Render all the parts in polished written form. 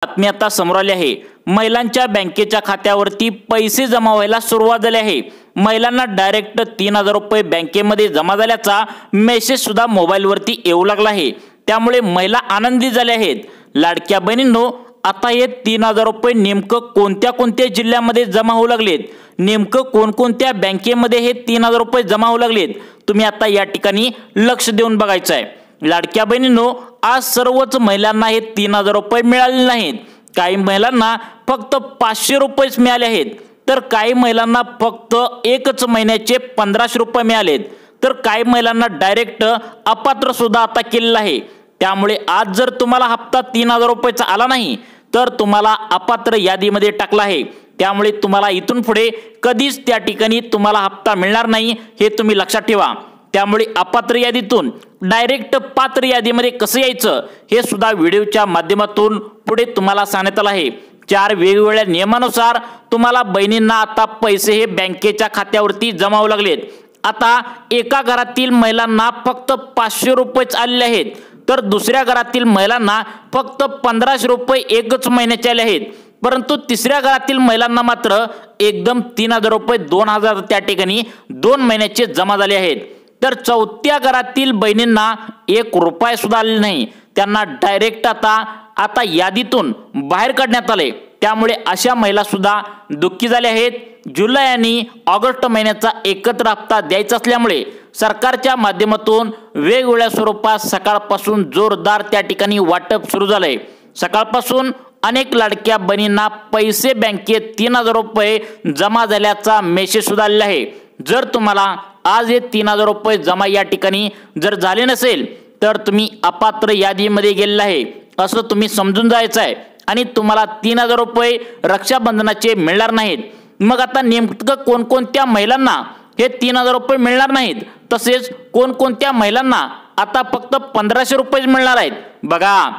बातमी आता समोर आली आहे। महिलांच्या बँकेच्या खात्यावरती पैसे जमा व्हायला सुरुवात झाली आहे। महिलांना डायरेक्ट 3000 रुपये बँकेमध्ये जमा झाल्याचा मेसेज सुद्धा मोबाईलवरती येऊ लागला आहे। त्यामुळे महिला आनंदी झाल्या आहेत। लाडक्या बहिणींनो, आता हे 3000 रुपये नेमकं कोणत्या कोणत्या जिल्ह्यामध्ये जमा होऊ लागलेत, नेमकं कोणकोणत्या बँकेमध्ये हे 3000 रुपये जमा होऊ लागलेत, तुम्ही आता या ठिकाणी लक्ष देऊन बघायचं आहे। लाडक्या बहिणींनो, आज सर्वच महिलांना हे 3000 रुपये मिळाले नाहीत। काही महिलांना फक्त 500 रुपयेच मिळाले आहेत, तर काही महिलांना फक्त एकच महिन्याचे 1500 रुपये मिळालेत, तर काही महिलांना डायरेक्ट अपात्र सुद्धा आता केलेलं आहे। त्यामुळे आज जर तुम्हाला हप्ता 3000 रुपयाचा आला नाही तर तुम्हाला अपात्र यादीमध्ये टाकला आहे। त्यामुळे तुम्हाला इथून पुढे कधीच त्या ठिकाणी तुम्हाला हप्ता मिळणार नाही, हे तुम्ही लक्षात ठेवा। त्यामुळे अपात्र यादीतून डायरेक्ट पात्र यादीमध्ये कसं यायचं हे सुद्धा व्हिडिओच्या माध्यमातून पुढे तुम्हाला सांगण्यात आलं आहे। 4 वेगवेगळ्या नियमानुसार तुम्हाला बहिणींना आता पैसे हे बँकेच्या खात्यावरती जमा होऊ लागलेत। आता एका घरातील महिलांना फक्त 500 रुपयेच आलेले आहेत, तर दुसऱ्या घरातील महिलांना फक्त 1500 रुपये एकच महिन्याचे आले आहेत, परंतु तिसऱ्या घरातील महिलांना मात्र एकदम 3000 रुपये 2000 त्या ठिकाणी 2 महिन्याचे जमा झाले आहेत। तर चौथ्या घरातील बहिणींना 1 रुपया सुद्धा आले नाही, त्यांना डायरेक्ट आता यादीतून बाहेर काढण्यात आले। त्यामुळे अशा महिला सुद्धा दुःखी झाल्या आहेत। जुलै आणि ऑगस्ट महिन्याचा एकत्र हप्ता द्यायचा असल्यामुळे सरकारच्या माध्यमातून वेगवेगळ्या स्वरूपात सकाळपासून जोरदार त्या ठिकाणी वाटप सुरू झालंय। सकाळपासून अनेक लाडक्या बहिणींना पैसे बँकेत 3000 रुपये जमा झाल्याचा मेसेज सुद्धा आलेला आहे। जर तुम्हाला आज हे 3000 रुपये जमा या ठिकाणी जर झाले नसेल तर तुम्ही अपात्र यादीमध्ये गेलेला आहे असं तुम्ही समजून जायचं आहे आणि तुम्हाला 3000 रुपये रक्षाबंधनाचे मिळणार नाहीत। मग आता नेमकं कोणकोणत्या महिलांना हे 3000 रुपये मिळणार नाहीत, तसेच कोणकोणत्या महिलांना आता फक्त 1500 रुपये मिळणार आहेत, बघा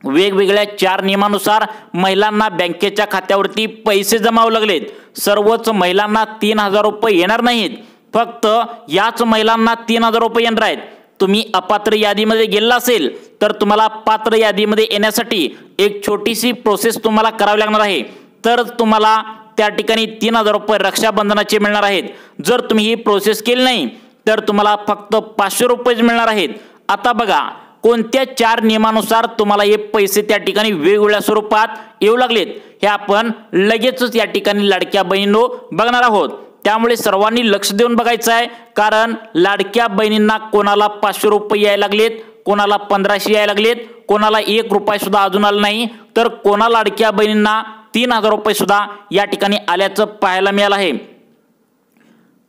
वेगवेगळ्या 4 नियमानुसार महिलांना बँकेच्या खात्यावरती पैसे जमा होऊ लागलेत। सर्वच महिलांना 3000 रुपये येणार नाहीत, फक्त याच महिलांना 3000 रुपये येणार आहेत। तुम्ही अपात्र यादीमध्ये गेला असेल तर तुम्हाला पात्र यादीमध्ये येण्यासाठी एक छोटीशी प्रोसेस तुम्हाला करावी लागणार आहे, तर तुम्हाला त्या ठिकाणी 3000 रुपये रक्षाबंधनाचे मिळणार आहेत। जर तुम्ही ही प्रोसेस केली नाही तर तुम्हाला फक्त 500 रुपये मिळणार आहेत। आता बघा कोणत्या 4 नियमानुसार तुम्हाला हे पैसे त्या ठिकाणी वेगवेगळ्या स्वरूपात येऊ लागलेत हे आपण लगेचच या ठिकाणी लाडक्या बहिणींनो बघणार आहोत। त्यामुळे सर्वांनी लक्ष देऊन बघायचं आहे, कारण लाडक्या बहिणींना कोणाला 500 रुपये यायला लागलेत, कोणाला 1500 यायला लागलेत, कोणाला 1 रुपया सुद्धा अजून आला नाही, तर कोणा लाडक्या बहिणींना 3000 रुपये सुद्धा या ठिकाणी आल्याचं पाहायला मिळालं आहे।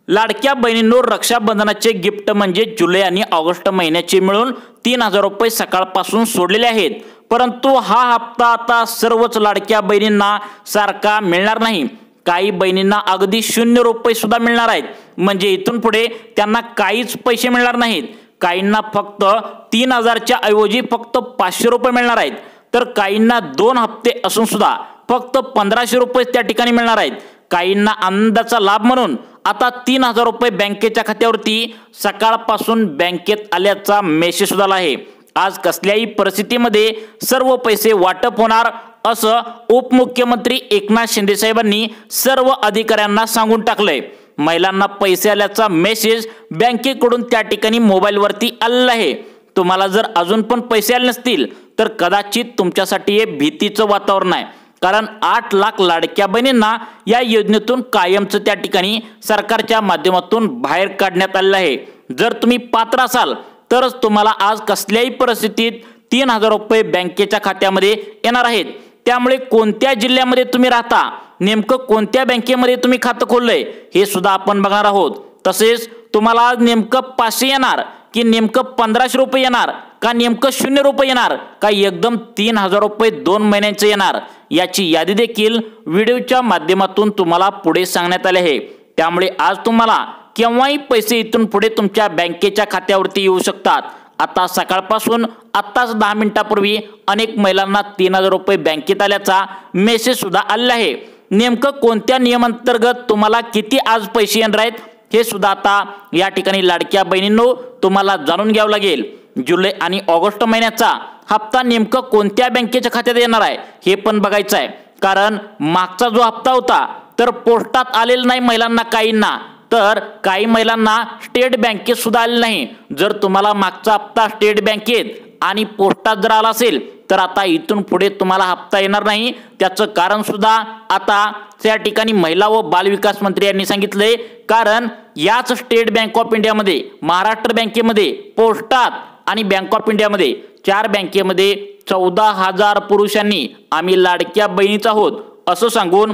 लाडक्या बहिणींनो, रक्षाबंधनाचे गिफ्ट म्हणजे जुलै आणि ऑगस्ट महिन्याचे मिळून 3000 रुपये सकाळपासून सोडलेले आहेत, परंतु हा हप्ता आता सर्वच लाडक्या बहिणींना सारखा मिळणार नाही। काही बहिणींना अगदी 0 रुपये सुद्धा मिळणार आहेत, म्हणजे इथून पुढे त्यांना काहीच पैसे मिळणार नाहीत। काहींना फक्त 3000च्या ऐवजी फक्त 500 रुपये मिळणार आहेत, तर काहींना 2 हप्ते असून सुद्धा फक्त 1500 रुपये त्या ठिकाणी मिळणार आहेत। काहींना आनंदाचा लाभ म्हणून आता 3000 रुपये बँकेच्या खात्यावरती सकाळपासून बँकेत आल्याचा मेसेज सुद्धा आला आहे। आज कसल्याही परिस्थितीमध्ये सर्व पैसे वाटप होणार असं उपमुख्यमंत्री एकनाथ शिंदे साहेबांनी सर्व अधिकाऱ्यांना सांगून टाकलंय। महिलांना पैसे आल्याचा मेसेज बँकेकडून त्या ठिकाणी मोबाईलवरती आलेला आहे। तुम्हाला जर अजून पण पैसे आले नसतील तर कदाचित तुमच्यासाठी हे भीतीचं वातावरण आहे, कारण 8 लाख लाडक्या बहिणींना या योजनेतून कायमचं त्या ठिकाणी सरकारच्या माध्यमातून बाहेर काढण्यात आलेलं आहे। जर तुम्ही पात्र असाल तरच तुम्हाला आज कसल्याही परिस्थितीत 3000 रुपये बँकेच्या खात्यामध्ये येणार आहेत। त्यामुळे कोणत्या जिल्ह्यामध्ये तुम्ही राहता, नेमकं कोणत्या बँकेमध्ये तुम्ही खातं खोललंय हे सुद्धा आपण बघणार आहोत। तसेच तुम्हाला आज नेमकं 500 येणार की नेमकं 1500 रुपये येणार, का नेमकं 0 रुपये येणार, का एकदम 3000 रुपये 2 महिन्यांचे येणार, याची यादी देखील व्हिडिओच्या माध्यमातून तुम्हाला पुढे सांगण्यात आले आहे। त्यामुळे आज तुम्हाला केव्हाही पैसे इथून पुढे तुमच्या बँकेच्या खात्यावरती येऊ शकतात। आता सकाळपासून आत्ताच 10 मिनिटांपूर्वी अनेक महिलांना 3000 रुपये बँकेत आल्याचा मेसेज सुद्धा आलेला आहे। नेमकं कोणत्या नियमांतर्गत तुम्हाला किती आज पैसे येणार आहेत हे सुद्धा आता या ठिकाणी लाडक्या बहिणींनो तुम्हाला जाणून घ्यावं लागेल। जुलै आणि ऑगस्ट महिन्याचा हप्ता नेमकं कोणत्या बँकेच्या खात्यात येणार आहे हे पण बघायचं आहे। कारण मागचा जो हप्ता होता तर पोस्टात आलेला नाही महिलांना, काहींना तर काही महिलांना स्टेट बँकेत सुद्धा आले नाही। जर तुम्हाला मागचा हप्ता स्टेट बँकेत आणि पोस्टात जर आला असेल तर आता इथून पुढे तुम्हाला हप्ता येणार नाही। त्याचं कारण सुद्धा आता त्या ठिकाणी महिला व बालविकास मंत्री यांनी सांगितलंय। कारण याच स्टेट बँक ऑफ इंडियामध्ये, महाराष्ट्र बँकेमध्ये, पोस्टात आणि बँक ऑफ इंडियामध्ये 4 बँकेमध्ये 14,000 पुरुषांनी आम्ही लाडक्या बहिणीचा आहोत असं सांगून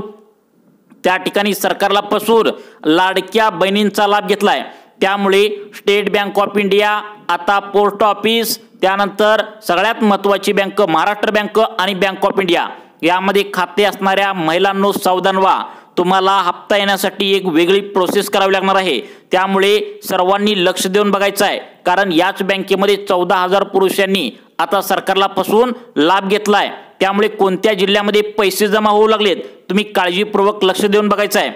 त्या ठिकाणी सरकारला फसवून लाडक्या बहिणींचा लाभ घेतलाय। त्यामुळे स्टेट बँक ऑफ इंडिया, आता पोस्ट ऑफिस, त्यानंतर सगळ्यात महत्त्वाची बँक महाराष्ट्र बँक आणि बँक ऑफ इंडिया यामध्ये खाते असणाऱ्या महिलांनो सावधान व्हा। तुम्हाला हप्ता येण्यासाठी एक वेगळी प्रोसेस करावी लागणार आहे। त्यामुळे सर्वांनी लक्ष देऊन बघायचं आहे। कारण याच बँकेमध्ये 14,000 पुरुषांनी आता सरकारला फसवून लाभ घेतलाय। त्यामुळे कोणत्या जिल्ह्यामध्ये पैसे जमा होऊ लागलेत तुम्ही काळजीपूर्वक लक्ष देऊन बघायचं आहे।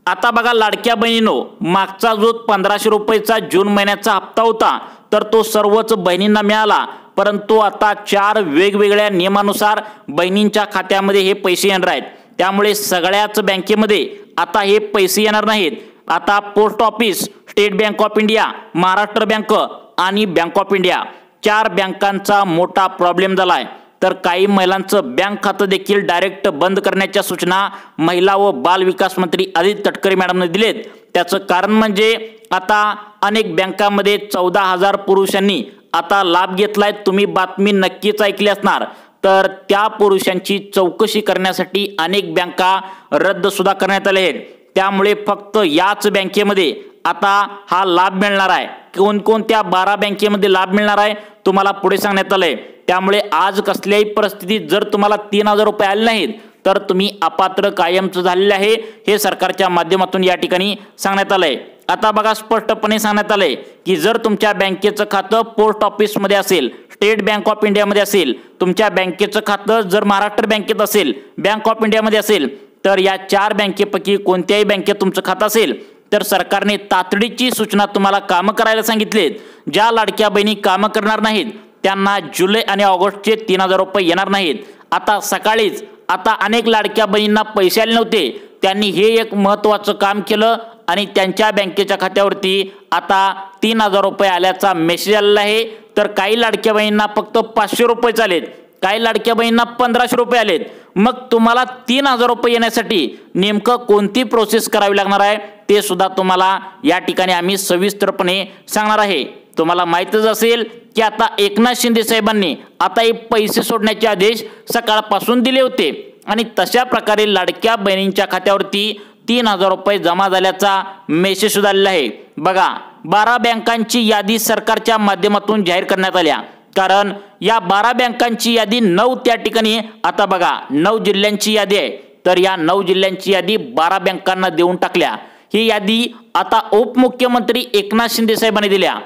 आता बघा लाडक्या बहिणींनो, मागचा जो 1500 रुपयाचा जून महिन्याचा हप्ता होता तर तो सर्वच बहिणींना मिळाला। परंतु आता 4 वेगवेगळ्या नियमानुसार बहिणींच्या खात्यामध्ये हे पैसे येणार आहेत। त्यामुळे सगळ्याच बँकेमध्ये आता हे पैसे येणार नाहीत। आता post office, state bank of India, Maharashtra bank आणि बँक ऑफ इंडिया 4 बँकांचा मोठा प्रॉब्लेम झालाय। तर काही महिलांचं बँक खातं देखील डायरेक्ट बंद करण्याच्या सूचना महिला व बाल विकास मंत्री आदित्य तटकरे मॅडमने दिलेत। त्याचं कारण म्हणजे आता अनेक बँकांमध्ये 14,000 पुरुषांनी आता लाभ घेतलाय। तुम्ही बातमी नक्कीच ऐकली असणार। तर त्या पुरुषांची चौकशी करण्यासाठी अनेक बँका रद्द सुद्धा करण्यात आल्या आहेत। त्यामुळे फक्त याच बँकेमध्ये आता हा लाभ मिळणार आहे। कोणकोणत्या 12 बँकेमध्ये लाभ मिळणार आहे तुम्हाला पुढे सांगण्यात आलंय। त्यामुळे आज कसल्याही परिस्थितीत जर तुम्हाला 3,000 रुपये आले नाहीत तर तुम्ही अपात्र कायमचं झालेले आहे, हे सरकारच्या माध्यमातून या ठिकाणी सांगण्यात आलंय। आता बघा स्पष्टपणे सांगण्यात आलंय की जर तुमच्या बँकेचं खातं पोस्ट ऑफिसमध्ये असेल, स्टेट बँक ऑफ इंडियामध्ये असेल, तुमच्या बँकेचं खातं जर महाराष्ट्र बँकेत असेल, बँक ऑफ इंडियामध्ये असेल, तर या 4 बँकेपैकी कोणत्याही बँकेत तुमचं खातं असेल तर सरकारने तातडीची सूचना तुम्हाला कामं करायला सांगितलेत। ज्या लाडक्या बहिणी कामं करणार नाहीत त्यांना जुलै आणि ऑगस्टचे 3,000 रुपये येणार नाहीत। आता सकाळीच आता अनेक लाडक्या बहिणींना पैसे आले नव्हते, त्यांनी हे एक महत्त्वाचं काम केलं आणि त्यांच्या बँकेच्या खात्यावरती आता 3,000 रुपये आल्याचा मेसेज आलेला आहे। तर काही लाडक्या बहिणींना फक्त 500 रुपये आलेत, काही लाडक्या बहिणींना 1,500 रुपये आलेत। मग तुम्हाला 3,000 रुपये येण्यासाठी नेमकं कोणती प्रोसेस करावी लागणार आहे ते सुद्धा तुम्हाला या ठिकाणी आम्ही सविस्तरपणे सांगणार आहे। तुम्हाला माहितच असेल की आता एकनाथ शिंदे साहेबांनी आता हे पैसे सोडण्याचे आदेश सकाळपासून दिले होते आणि तशा प्रकारे लाडक्या बहिणींच्या खात्यावरती 3,000 रुपये जमा झाल्याचा मेसेज सुद्धा आलेला आहे। बघा 12 बँकांची यादी सरकारच्या माध्यमातून जाहीर करण्यात आल्या। कारण या 12 बँकांची यादी 9 त्या ठिकाणी आता बघा 9 जिल्ह्यांची यादी आहे। तर या 9 जिल्ह्यांची यादी 12 बँकांना देऊन टाकल्या। ही यादी आता उपमुख्यमंत्री एकनाथ शिंदे साहेबांनी दिल्या।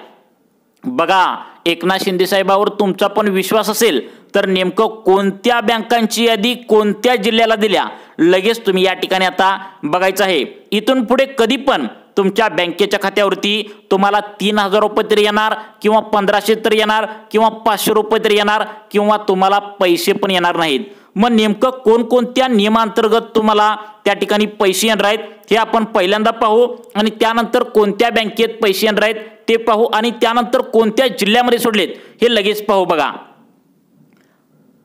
बघा एकनाथ शिंदे साहेबांवर तुमचा पण विश्वास असेल तर नेमकं कोणत्या बँकांची यादी कोणत्या जिल्ह्याला दिल्या लगेच तुम्ही या ठिकाणी आता बघायचं आहे। इथून पुढे कधी पण तुमच्या बँकेच्या खात्यावरती तुम्हाला 3,000 रुपये तरी येणार किंवा 1,500 तरी येणार किंवा 500 रुपये तरी येणार किंवा तुम्हाला पैसे पण येणार नाहीत। मग नेमकं कोणकोणत्या नियमांतर्गत तुम्हाला त्या ठिकाणी पैसे येणार आहेत हे आपण पहिल्यांदा पाहू आणि त्यानंतर कोणत्या बँकेत पैसे येणार आहेत ते पाहू आणि त्यानंतर कोणत्या जिल्ह्यामध्ये सोडलेत हे लगेच पाहू। बघा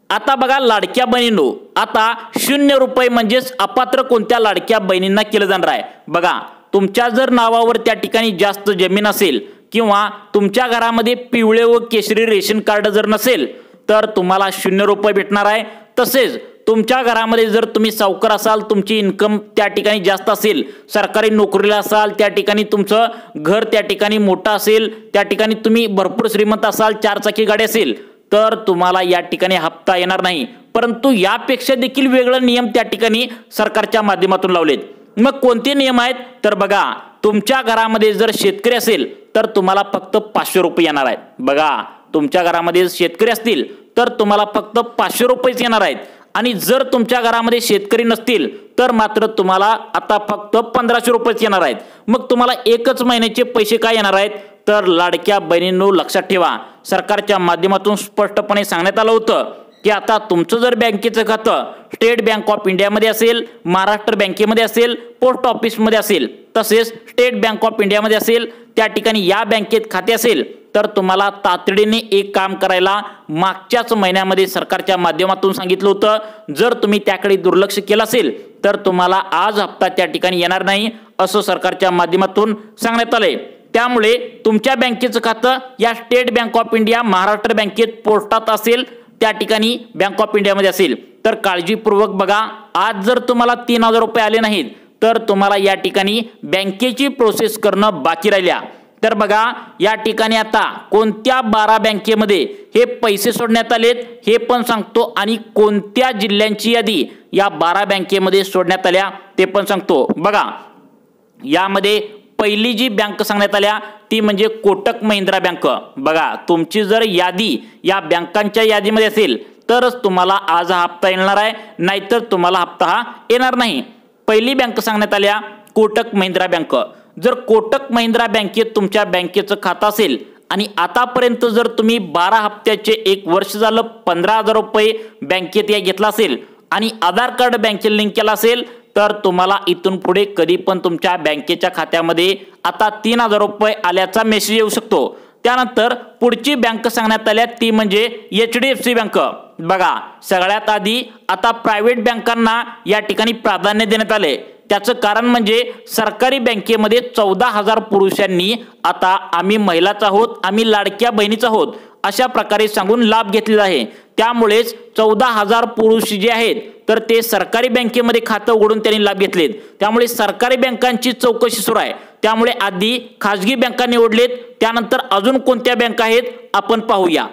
आता बघा लाडक्या बहिणींनो, आता 0 रुपये म्हणजेच अपात्र कोणत्या लाडक्या बहिणींना केलं जाणार आहे। बघा तुमच्या जर नावावर त्या ठिकाणी जास्त जमीन असेल किंवा तुमच्या घरामध्ये पिवळे व केशरी रेशन कार्ड जर नसेल तर तुम्हाला 0 रुपये भेटणार आहे। तसेच तुमच्या घरामध्ये जर तुम्ही सावकार असाल, तुमची इन्कम त्या ठिकाणी जास्त असेल, सरकारी नोकरीला असाल, त्या ठिकाणी तुमचं घर त्या ठिकाणी मोठं असेल, त्या ठिकाणी तुम्ही भरपूर श्रीमंत असाल, 4 चाकी गाडी असेल तर तुम्हाला या ठिकाणी हप्ता येणार नाही। परंतु यापेक्षा देखील वेगळे नियम त्या ठिकाणी सरकारच्या माध्यमातून लावलेत। मग कोणते नियम आहेत तर बघा तुमच्या घरामध्ये जर शेतकरी असेल तर तुम्हाला फक्त 500 रुपये येणार आहेत। बघा तुमच्या घरामध्ये शेतकरी असतील तर तुम्हाला फक्त 500 रुपये येणार आहेत आणि जर तुमच्या घरामध्ये शेतकरी नसतील तर मात्र तुम्हाला आता फक्त 1500 रुपये येणार आहेत। मग तुम्हाला एकच महिन्याचे पैसे काय येणार आहेत तर लाडक्या बहिणींनो लक्षात ठेवा, सरकारच्या माध्यमातून स्पष्टपणे सांगण्यात आलं होतं की आता तुमचं जर बँकेचं खातं स्टेट बँक ऑफ इंडियामध्ये असेल, महाराष्ट्र बँकेमध्ये असेल, पोस्ट ऑफिसमध्ये असेल, तसेच स्टेट बँक ऑफ इंडियामध्ये असेल, त्या ठिकाणी या बँकेत खाते असेल तर तुम्हाला तातडीने एक काम करायला मागच्याच महिन्यामध्ये सरकारच्या माध्यमातून सांगितलं होतं। जर तुम्ही त्याकडे दुर्लक्ष केलं असेल तर तुम्हाला आज हप्ता त्या ठिकाणी येणार नाही असं सरकारच्या माध्यमातून सांगण्यात आलंय। त्यामुळे तुमच्या बँकेचं खातं या state bank of India, Maharashtra बँकेत, पोस्टात असेल, त्या ठिकाणी बँक ऑफ इंडियामध्ये असेल तर काळजीपूर्वक बघा। आज जर तुम्हाला 3000 रुपये आले नाहीत तर तुम्हाला या ठिकाणी बँकेची प्रोसेस करणं बाकी राहिल्या। तर बघा या ठिकाणी आता कोणत्या 12 बँकेमध्ये हे पैसे सोडण्यात आलेत हे पण सांगतो आणि कोणत्या जिल्ह्यांची यादी या 12 बँकेमध्ये सोडण्यात आल्या ते पण सांगतो। बघा यामध्ये पहिली जी बँक सांगण्यात आल्या ती म्हणजे कोटक महिंद्रा बँक। बघा तुमची जर यादी या बँकांच्या यादीमध्ये असेल तरच तुम्हाला आज हा हप्ता येणार आहे, नाहीतर तुम्हाला हप्ता हा येणार नाही। पहिली बँक सांगण्यात आल्या कोटक महिंद्रा बँक। जर कोटक महिंद्रा बँकेत तुमच्या बँकेचं खातं असेल आणि आतापर्यंत जर तुम्ही 12 हप्त्याचे 1 वर्ष झालं 15,000 रुपये बँकेत या घेतला असेल आणि आधार कार्ड बँकेला लिंक केला असेल तर तुम्हाला इथून पुढे कधी पण तुमच्या बँकेच्या खात्यामध्ये आता 3000 रुपये आल्याचा मेसेज येऊ शकतो। त्यानंतर पुढची बँक सांगण्यात आल्या ती म्हणजे HDFC बँक। बघा सगळ्यात आधी आता प्रायव्हेट बँकांना या ठिकाणी प्राधान्य देण्यात आले। त्याचं कारण म्हणजे सरकारी बँकेमध्ये 14,000 पुरुषांनी आता आम्ही महिलाच आहोत, आम्ही लाडक्या बहिणीच आहोत अशा प्रकारे सांगून लाभ घेतलेला आहे। त्यामुळेच 14,000 पुरुष जे आहेत तर ते सरकारी बँकेमध्ये खातं उघडून त्यांनी लाभ घेतलेत। त्यामुळे सरकारी बँकांची चौकशी सुरू आहे। त्यामुळे आधी खाजगी बँका निवडलेत, त्यानंतर अजून कोणत्या बँका आहेत आपण पाहूया।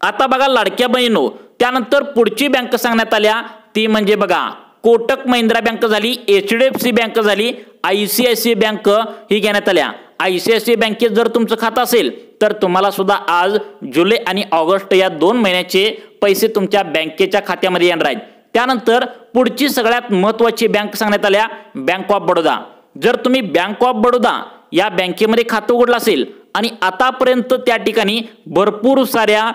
आता बघा लाडक्या बहिणींनो, त्यानंतर पुढची बँक सांगण्यात आल्या ती म्हणजे बघा कोटक महिंद्रा बँक झाली, HDFC बँक झाली, ICICI बँक ही घेण्यात आल्या। ICICI बँकेत जर तुमचं खातं असेल तर तुम्हाला सुद्धा आज जुलै आणि ऑगस्ट या 2 महिन्याचे पैसे तुमच्या बँकेच्या खात्यामध्ये येणार आहेत। त्यानंतर पुढची सगळ्यात महत्त्वाची बँक सांगण्यात आल्या बँक ऑफ बडोदा। जर तुम्ही बँक ऑफ बडोदा या बँकेमध्ये खातं उघडलं असेल आणि आतापर्यंत त्या ठिकाणी भरपूर साऱ्या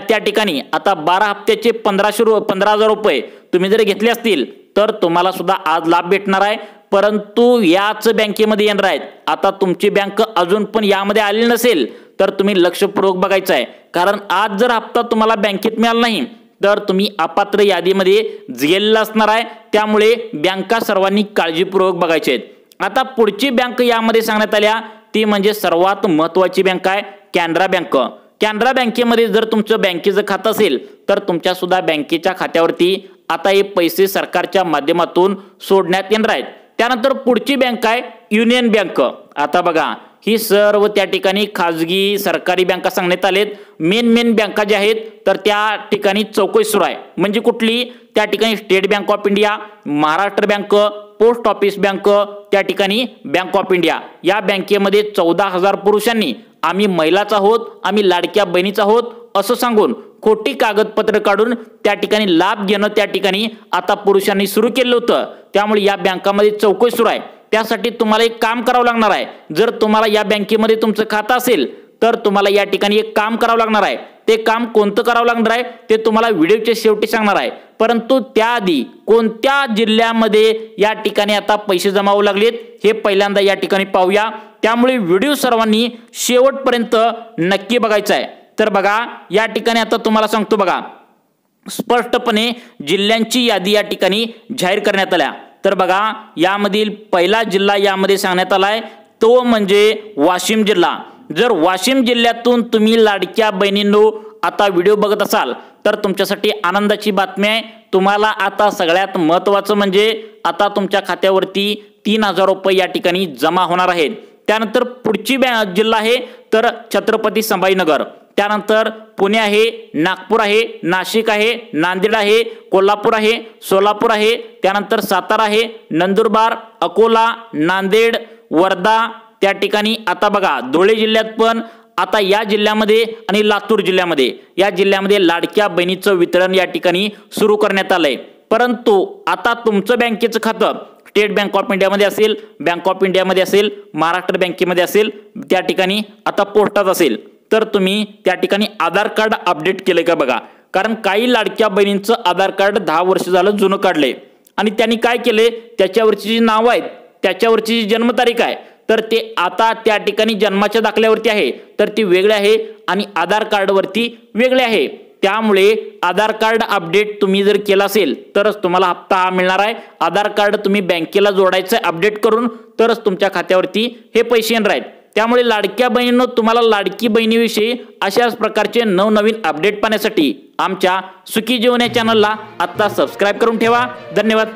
त्या ठिकाणी आता 12 हप्त्याचे 15,000 रुपये तुम्ही जर घेतले असतील तर तुम्हाला सुद्धा आज लाभ भेटणार आहे, परंतु याच बँकेमध्ये येणार आहेत। आता तुमची बँक अजून पण यामध्ये आली नसेल तर तुम्ही लक्षपूर्वक बघायचं आहे, कारण आज जर हप्ता तुम्हाला बँकेत मिळाला नाही तर तुम्ही अपात्र यादीमध्ये गेलेला असणार आहे। त्यामुळे बँका सर्वांनी काळजीपूर्वक बघायचे आहेत। आता पुढची बँक यामध्ये सांगण्यात आल्या ती म्हणजे सर्वात महत्त्वाची बँक आहे कॅनरा बँक। कॅनरा बँकेमध्ये जर तुमचं बँकेचं खातं असेल तर तुमच्या सुद्धा बँकेच्या खात्यावरती आता हे पैसे सरकारच्या माध्यमातून सोडण्यात येणार आहेत। त्यानंतर पुढची बँक आहे युनियन बँक। आता बघा ही सर्व त्या ठिकाणी खाजगी सरकारी बँका सांगण्यात आलेत। मेन बँका ज्या आहेत तर त्या ठिकाणी चौकशी सुरू आहे। म्हणजे कुठली त्या ठिकाणी state bank of India, Maharashtra bank, post office bank, त्या ठिकाणी बँक ऑफ इंडिया या बँकेमध्ये 14,000 पुरुषांनी आम्ही महिलाच आहोत, आम्ही लाडक्या बहिणीच आहोत असं सांगून खोटी कागदपत्र काढून त्या ठिकाणी लाभ घेणं त्या ठिकाणी आता पुरुषांनी सुरू केलं होतं। त्यामुळे या बँकामध्ये चौकशी सुरू आहे। त्यासाठी तुम्हाला एक काम करावं लागणार आहे। जर तुम्हाला या बँकेमध्ये तुमचं खातं असेल तर तुम्हाला या ठिकाणी एक काम करावं लागणार आहे। ते काम कोणतं करावं लागणार आहे ते तुम्हाला व्हिडिओच्या शेवटी सांगणार आहे, परंतु त्याआधी कोणत्या जिल्ह्यामध्ये या ठिकाणी आता पैसे जमा होऊ लागलेत हे पहिल्यांदा या ठिकाणी पाहूया। त्यामुळे व्हिडिओ सर्वांनी शेवटपर्यंत नक्की बघायचा आहे। तर बघा या ठिकाणी आता तुम्हाला सांगतो, बघा स्पष्टपणे जिल्ह्यांची यादी या ठिकाणी जाहीर करण्यात आल्या। तर बघा यामधील पहिला जिल्हा यामध्ये सांगण्यात आलाय तो म्हणजे वाशिम जिल्हा। जर वाशिम जिल्ह्यातून तुम्ही लाडक्या बहिणींनो आता व्हिडिओ बघत असाल तर तुमच्यासाठी आनंदाची बातमी आहे। तुम्हाला आता सगळ्यात महत्त्वाचं म्हणजे आता तुमच्या खात्यावरती 3000 रुपये या ठिकाणी जमा होणार आहेत। त्यानंतर पुढची जिल्हा आहे तर छत्रपती संभाजीनगर, त्यानंतर पुणे आहे, नागपूर आहे, नाशिक आहे, नांदेड आहे, कोल्हापूर आहे, सोलापूर आहे, त्यानंतर सातारा आहे, नंदुरबार, अकोला, नांदेड, वर्धा, त्या ठिकाणी आता बघा धुळे जिल्ह्यात पण आता या जिल्ह्यामध्ये आणि लातूर जिल्ह्यामध्ये या जिल्ह्यामध्ये लाडक्या बहिणीचं वितरण या ठिकाणी सुरू करण्यात आलंय। परंतु आता तुमचं बँकेचं खातं स्टेट बँक ऑफ इंडियामध्ये असेल, बँक ऑफ इंडियामध्ये असेल, महाराष्ट्र बँकेमध्ये असेल, त्या ठिकाणी आता पोस्टात असेल, तर तुम्ही त्या ठिकाणी आधार कार्ड अपडेट केले का बघा। कारण काही लाडक्या बहिणींचं आधार कार्ड 10 वर्ष झालं जुनं काढले आणि त्यांनी काय केले, त्याच्यावरची जी नावं आहेत त्याच्यावरची जी जन्मतारीख आहे तर ते आता त्या ठिकाणी जन्माच्या दाखल्यावरती आहे तर ती वेगळी आहे आणि आधार कार्डवरती वेगळे आहे। त्यामुळे आधार कार्ड अपडेट तुम्ही जर केला असेल तरच तुम्हाला हप्ता हा मिळणार आहे। आधार कार्ड तुम्ही बँकेला जोडायचं अपडेट करून तरच तुमच्या खात्यावरती हे पैसे येणार आहेत। त्यामुळे लाडक्या बहिणींनो, तुम्हाला लाडकी बहिणीविषयी अशाच प्रकारचे नवनवीन अपडेट पाहण्यासाठी आमच्या सुखी जीवन या चॅनलला आता सबस्क्राइब करून ठेवा। धन्यवाद।